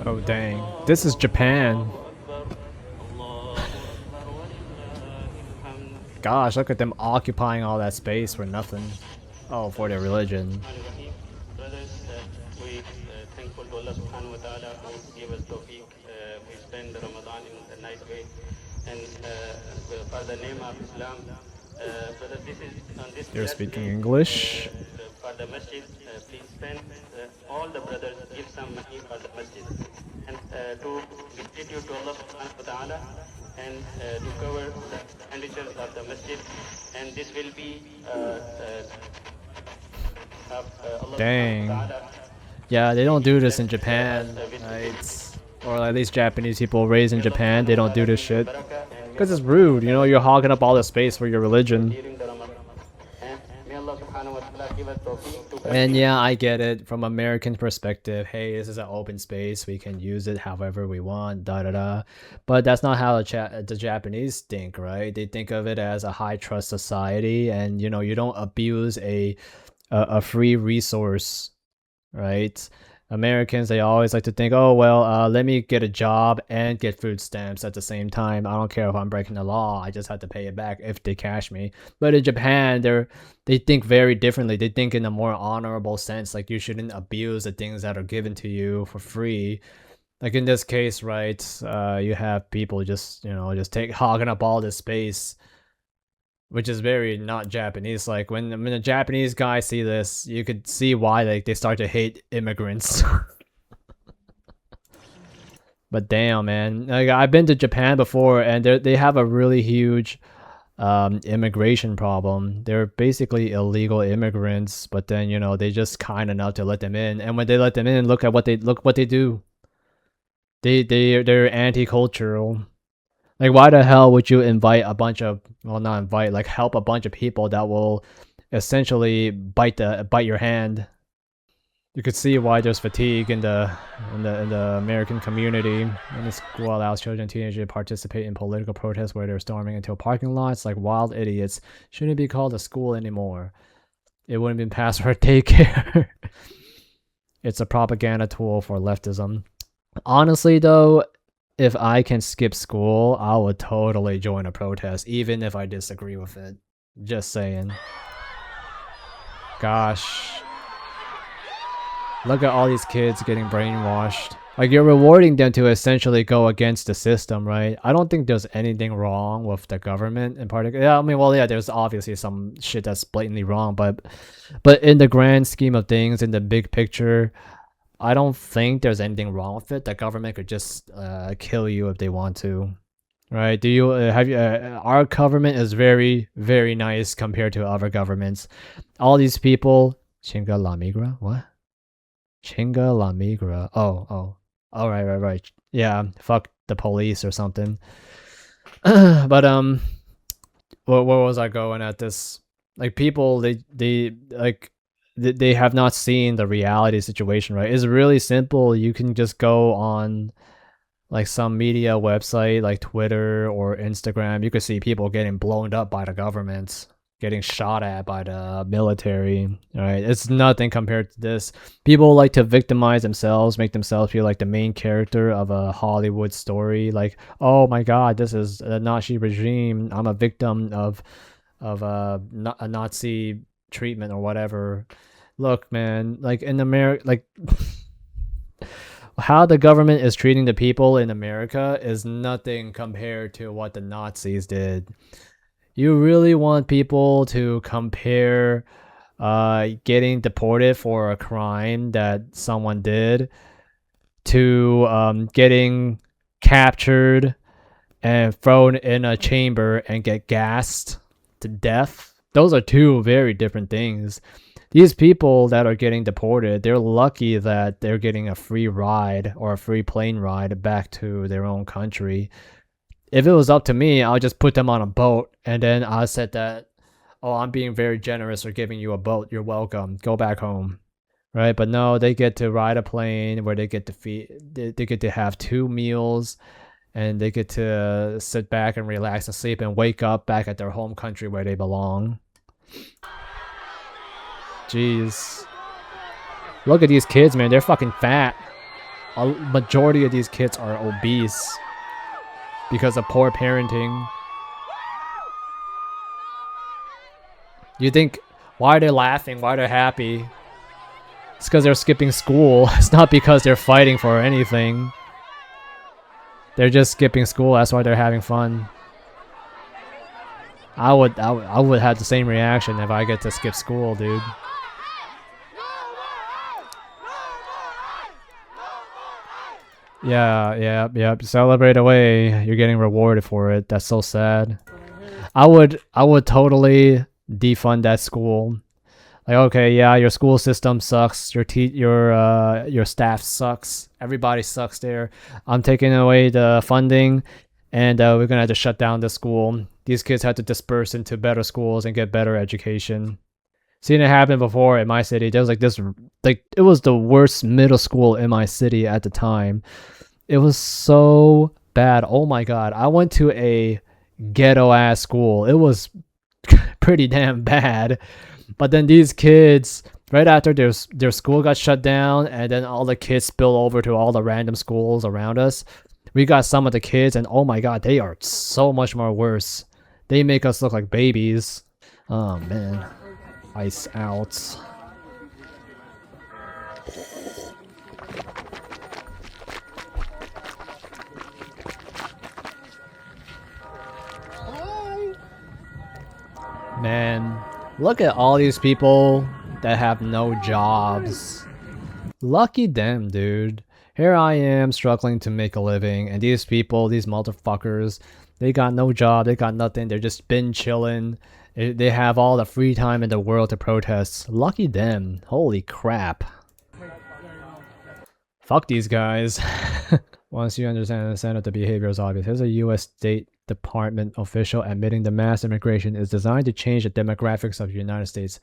Oh dang. This is Japan. Gosh, look at them occupying all that space for nothing. Oh, for their religion. Brothers, we thankful to Allah subhanahu wa ta'ala who gave us tawfiq. We spend Ramadan in a nice way. And for the name of Islam, brother, this is on this They're blessed speaking day English. for the masjid. Please spend all the brothers give some money for the masjid and to gratitude to Allah subhanahu wa ta'ala and to cover the expenditures of the masjid. And this will be of Allah subhanahu wa Dang. ta'ala Yeah, they don't making do this in blessed us Japan, with right? Or at least Japanese people raised in may Allah Japan, they subhanahu wa don't ta'ala do this give you shit. barakah and may Because Allah it's subhanahu wa rude, you know, ta'ala you're give you hogging up all the space for your religion. during the Ramadan. And may Allah subhanahu wa ta'ala give us tawfiq to And continue. yeah, I get it from American perspective. Hey, this is an open space. We can use it however we want, da da da. But that's not how the Japanese think, right? They think of it as a high trust society, and you know, you don't abuse a free resource, right? Americans, they always like to think, oh well, let me get a job and get food stamps at the same time. I don't care if I'm breaking the law. I just have to pay it back if they cash me. But in Japan, they think very differently. They think in a more honorable sense, like you shouldn't abuse the things that are given to you for free. Like in this case, right? You have people just just take hogging up all this space, which is very not Japanese. Like when a Japanese guy see this, you could see why like they start to hate immigrants. But damn, man, like I've been to Japan before, and they have a really huge immigration problem. They're basically illegal immigrants, but then they just kind enough to let them in. And when they let them in, look what they do. They're anti-cultural. Like, why the hell would you invite a bunch of, well, not invite, like help a bunch of people that will essentially bite your hand? You could see why there's fatigue in the American community. And the school allows children and teenagers to participate in political protests where they're storming into parking lots like wild idiots. Shouldn't be called a school anymore. It wouldn't be passed for daycare. It's a propaganda tool for leftism. Honestly, though, if I can skip school, I would totally join a protest, even if I disagree with it. Just saying. Gosh. Look at all these kids getting brainwashed. Like, you're rewarding them to essentially go against the system, right? I don't think there's anything wrong with the government in particular. Yeah, I mean, well, yeah, there's obviously some shit that's blatantly wrong, but in the grand scheme of things, in the big picture, I don't think there's anything wrong with it. The government could just kill you if they want to, right? Do you have you? Our government is very, very nice compared to other governments. All these people, Chinga la migra, what? Chinga la migra. Oh, right. Yeah, fuck the police or something. But where was I going at this? Like people, they like they have not seen the reality situation, right? It's really simple. You can just go on like some media website like Twitter or Instagram. You could see people getting blown up by the government, getting shot at by the military, right? It's nothing compared to this. People like to victimize themselves, make themselves feel like the main character of a Hollywood story. Like, oh my god, this is a Nazi regime. I'm a victim of a Nazi treatment or whatever. Look, man, like in America, like how the government is treating the people in America is nothing compared to what the Nazis did. You really want people to compare getting deported for a crime that someone did to getting captured and thrown in a chamber and get gassed to death? Those are two very different things. These people that are getting deported, they're lucky that they're getting a free ride or a free plane ride back to their own country. If it was up to me, I'll just put them on a boat and then I said that, oh, I'm being very generous for giving you a boat. You're welcome. Go back home. Right? But no, they get to ride a plane where they get to they get to have 2 meals and they get to sit back and relax and sleep and wake up back at their home country where they belong. Jeez. Look at these kids, man. They're fucking fat. A majority of these kids are obese because of poor parenting. You think, why are they laughing? Why are they happy? It's because they're skipping school. It's not because they're fighting for anything. They're just skipping school. That's why they're having fun. I would have the same reaction if I get to skip school, dude. Yeah. Celebrate away. You're getting rewarded for it. That's so sad. I would totally defund that school. Like, okay, yeah, your school system sucks. Your staff sucks. Everybody sucks there. I'm taking away the funding, and we're gonna have to shut down the school. These kids had to disperse into better schools and get better education. Seen it happen before in my city. There was it was the worst middle school in my city at the time. It was so bad. Oh my god. I went to a ghetto ass school. It was pretty damn bad. But then these kids, right after their school got shut down, and then all the kids spill over to all the random schools around us. We got some of the kids, and oh my god, they are so much more worse. They make us look like babies. Oh man. Ice out. Man, look at all these people that have no jobs. Lucky them, dude. Here I am struggling to make a living, and these people, these motherfuckers, they got no job, they got nothing, they're just been chilling. They have all the free time in the world to protest. Lucky them. Holy crap. Fuck these guys. Once you understand and understand that the behavior is obvious, here's a US State Department official admitting the mass immigration is designed to change the demographics of the United States.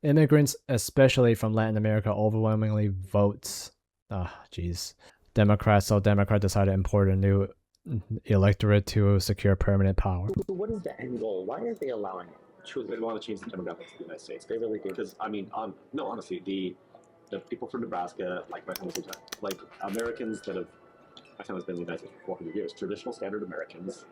Immigrants, especially from Latin America, overwhelmingly votes. Jeez. Democrats decided to import a new electorate to secure permanent power. What is the end goal? Why are they allowing it? They want to change the demographics of the United States. They really do. Because I mean, no, honestly, the people from Nebraska, like my family's like Americans that have, my family's been in the United States for 400 years. Traditional standard Americans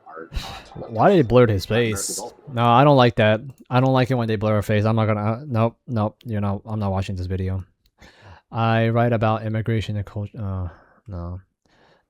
are not. Why did they blur his face? No, I don't like that. I don't like it when they blur her face. I'm not gonna. Nope. You know, I'm not watching this video. I write about immigration and culture. No.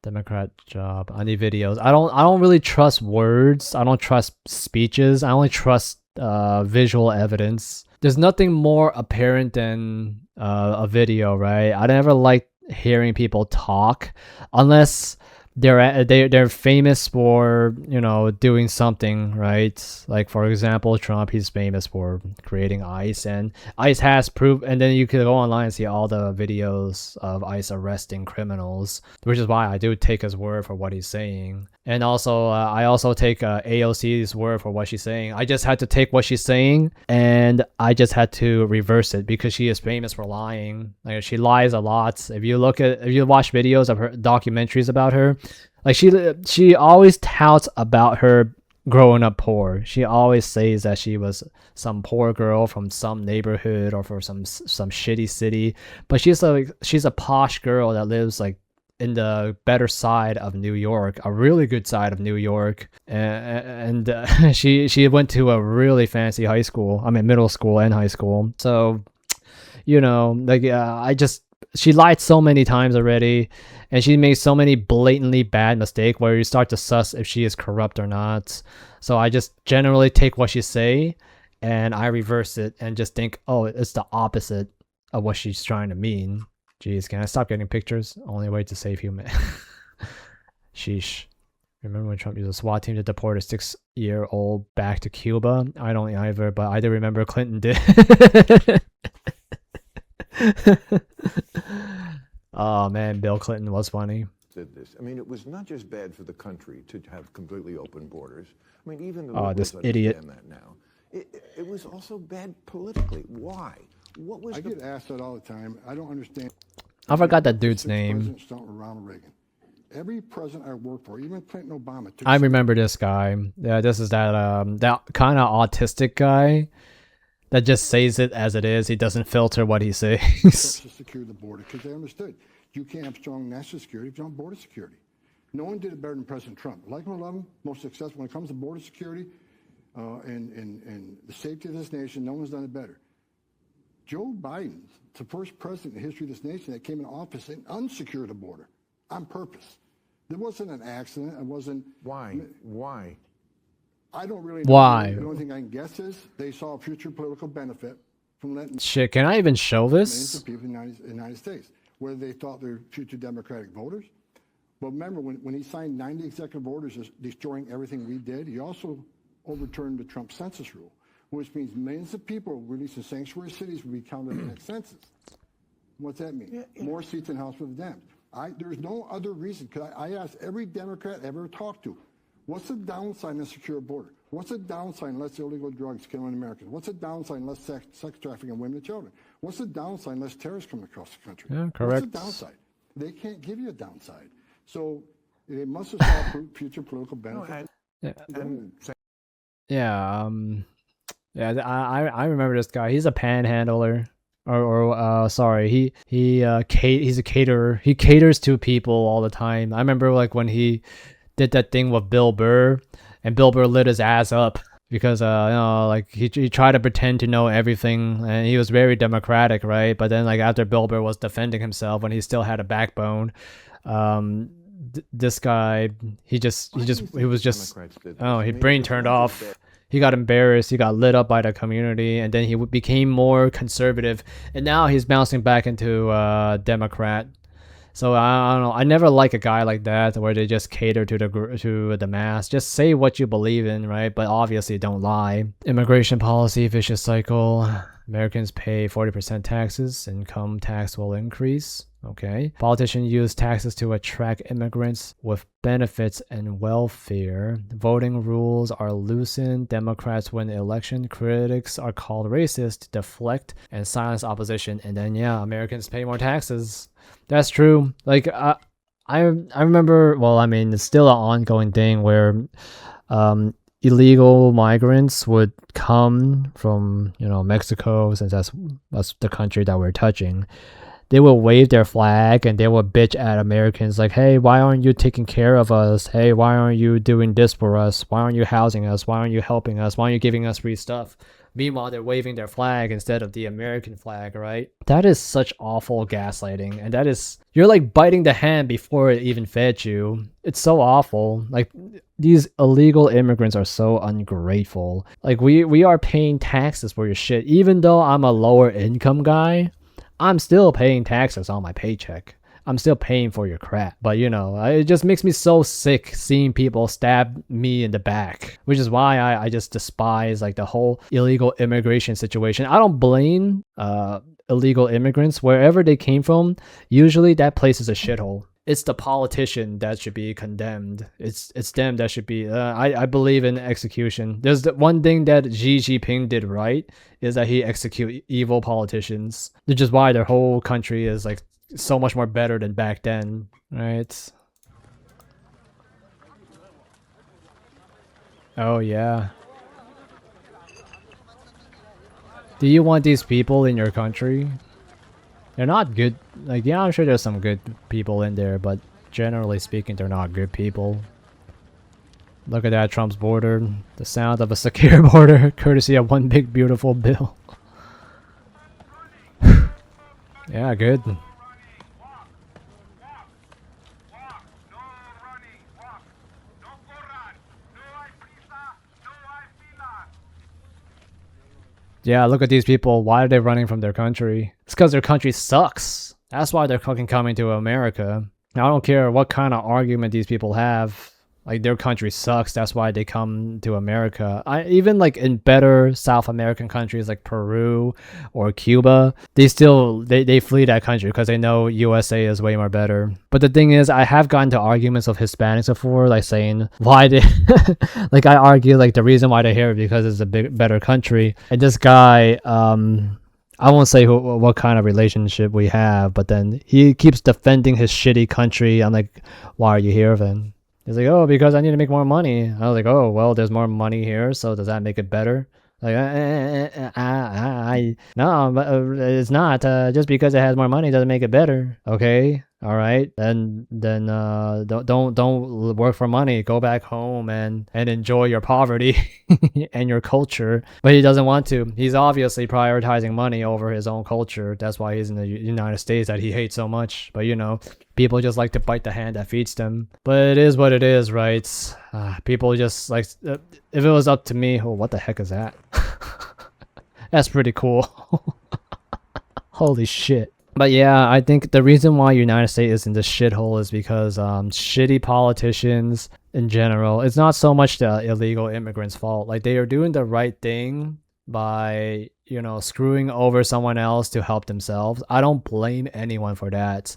Democrat job. I need videos. I don't really trust words. I don't trust speeches. I only trust visual evidence. There's nothing more apparent than a video, right? I never like hearing people talk unless they're famous for, you know, doing something, right? Like for example, Trump, he's famous for creating ICE, and ICE has proof, and then you could go online and see all the videos of ICE arresting criminals, which is why I do take his word for what he's saying. And also I also take AOC's word for what she's saying. I just had to take what she's saying and I just had to reverse it because she is famous for lying. Like, she lies a lot. If you watch videos of her documentaries about her, like she always touts about her growing up poor. She always says that she was some poor girl from some neighborhood or from some shitty city, but she's a posh girl that lives like in the better side of New York, a really good side of New York, and she went to a really fancy high school. I mean, middle school and high school. So, you know, like she lied so many times already, and she made so many blatantly bad mistakes where you start to suss if she is corrupt or not. So I just generally take what she say, and I reverse it and just think, oh, it's the opposite of what she's trying to mean. Jeez, can I stop getting pictures? Only way to save human. Sheesh. Remember when Trump used a SWAT team to deport a 6-year-old back to Cuba? I don't either, but I do remember Clinton did. Oh man, Bill Clinton was funny. Did this. I mean, it was not just bad for the country to have completely open borders. I mean, even the liberals this idiot. understand that now. It was also bad politically. Why? What was I get asked that all the time. I don't understand. I forgot that dude's name. Presidents don't Ronald Reagan. Every president I worked for, even Clinton, Obama. I remember this guy. Yeah, this is that kind of autistic guy that just says it as it is. He doesn't filter what he says. To secure the border because they understood you can't have strong national security if you don't have border security. No one did it better than President Trump. Like him or love him, most successful when it comes to border security and the safety of this nation, no one's done it better. Joe Biden's the first president in the history of this nation that came in office and unsecured the border on purpose. There wasn't an accident. It wasn't. Why? Why? I don't really know. Why? The only thing I can guess is they saw a future political benefit from letting Shit, can I even show millions this? of people in the United States, whether they thought they're future Democratic voters. But remember, when he signed 90 executive orders destroying everything we did, he also overturned the Trump census rule, which means millions of people released in sanctuary cities will be counted in the next census. What's that mean? More seats in House with the Dems. There's no other reason. Cause I asked every Democrat I ever talked to, what's the downside in a secure border? What's the downside in less illegal drugs killing Americans? What's the downside in less sex trafficking of women and children? What's the downside in less terrorists coming across the country? Yeah, correct. What's the downside? They can't give you a downside. So they must have saw future political benefit. I remember this guy. He's a panhandler. Sorry, he's a caterer. He caters to people all the time. I remember like when he did that thing with Bill Burr, and Bill Burr lit his ass up because like he tried to pretend to know everything, and he was very democratic, right? But then like after Bill Burr was defending himself when he still had a backbone, this guy he brain turned off. He got embarrassed. He got lit up by the community, and then he became more conservative. And now he's bouncing back into Democrat. So I don't know. I never like a guy like that where they just cater to the mass. Just say what you believe in, right? But obviously don't lie. Immigration policy vicious cycle. Americans pay 40% taxes. Income tax will increase. Okay. Politicians use taxes to attract immigrants with benefits and welfare. Voting rules are loosened. Democrats win the election. Critics are called racist, deflect, and silence opposition. And then, yeah, Americans pay more taxes. That's true. Like, I remember, well, I mean, it's still an ongoing thing where illegal migrants would come from, Mexico, since that's the country that we're touching. They will wave their flag and they will bitch at Americans like, hey, why aren't you taking care of us? Hey, why aren't you doing this for us? Why aren't you housing us? Why aren't you helping us? Why aren't you giving us free stuff? Meanwhile, they're waving their flag instead of the American flag, right? That is such awful gaslighting. And that is, you're like biting the hand before it even fed you. It's so awful. Like, these illegal immigrants are so ungrateful. Like, we are paying taxes for your shit. Even though I'm a lower income guy, I'm still paying taxes on my paycheck. I'm still paying for your crap. But, it just makes me so sick seeing people stab me in the back, which is why I just despise like the whole illegal immigration situation. I don't blame illegal immigrants wherever they came from. Usually that place is a shithole. It's the politician that should be condemned. It's them that should be. I believe in execution. There's the one thing that Xi Jinping did right is that he execute evil politicians, which is why their whole country is like so much more better than back then, right? Oh yeah. Do you want these people in your country? They're not good. Like, yeah, I'm sure there's some good people in there, but generally speaking, they're not good people. Look at that, Trump's border. The sound of a secure border, courtesy of one big beautiful bill. Yeah, good. Yeah, look at these people. Why are they running from their country? It's because their country sucks. That's why they're fucking coming to America. Now, I don't care what kind of argument these people have. Like, their country sucks. That's why they come to America. Even like in better South American countries like Peru or Cuba, they flee that country because they know USA is way more better. But the thing is, I have gotten to arguments of Hispanics before, like saying why they, like I argue like the reason why they're here is because it's a better country. And this guy, I won't say what kind of relationship we have, but then he keeps defending his shitty country. I'm like, why are you here then? He's like, oh, because I need to make more money. I was like, oh, well, there's more money here, so does that make it better? Like, no, but it's not. Just because it has more money doesn't make it better. Okay, all right. Then don't work for money. Go back home and enjoy your poverty and your culture. But he doesn't want to. He's obviously prioritizing money over his own culture. That's why he's in the United States that he hates so much. But you know, people just like to bite the hand that feeds them. But it is what it is, right? People just like, if it was up to me, oh, what the heck is that? That's pretty cool. Holy shit. But yeah, I think the reason why United States is in this shithole is because shitty politicians in general. It's not so much the illegal immigrants' fault. Like, they are doing the right thing by, you know, screwing over someone else to help themselves. I don't blame anyone for that,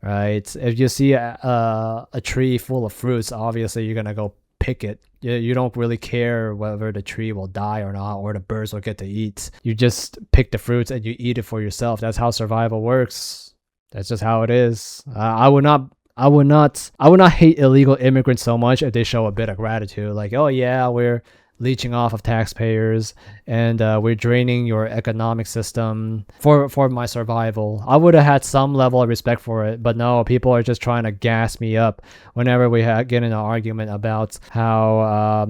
right? If you see a tree full of fruits, obviously you're gonna go pick it. You don't really care whether the tree will die or not, or the birds will get to eat. You just pick the fruits and you eat it for yourself. That's how survival works. That's just how it is. I would not hate illegal immigrants so much if they show a bit of gratitude. Like, oh yeah, we're leeching off of taxpayers and we're draining your economic system for my survival. I would have had some level of respect for it, but no, people are just trying to gas me up whenever we get in an argument about how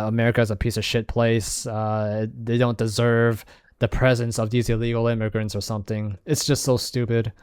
America is a piece of shit place. They don't deserve the presence of these illegal immigrants or something. It's just so stupid.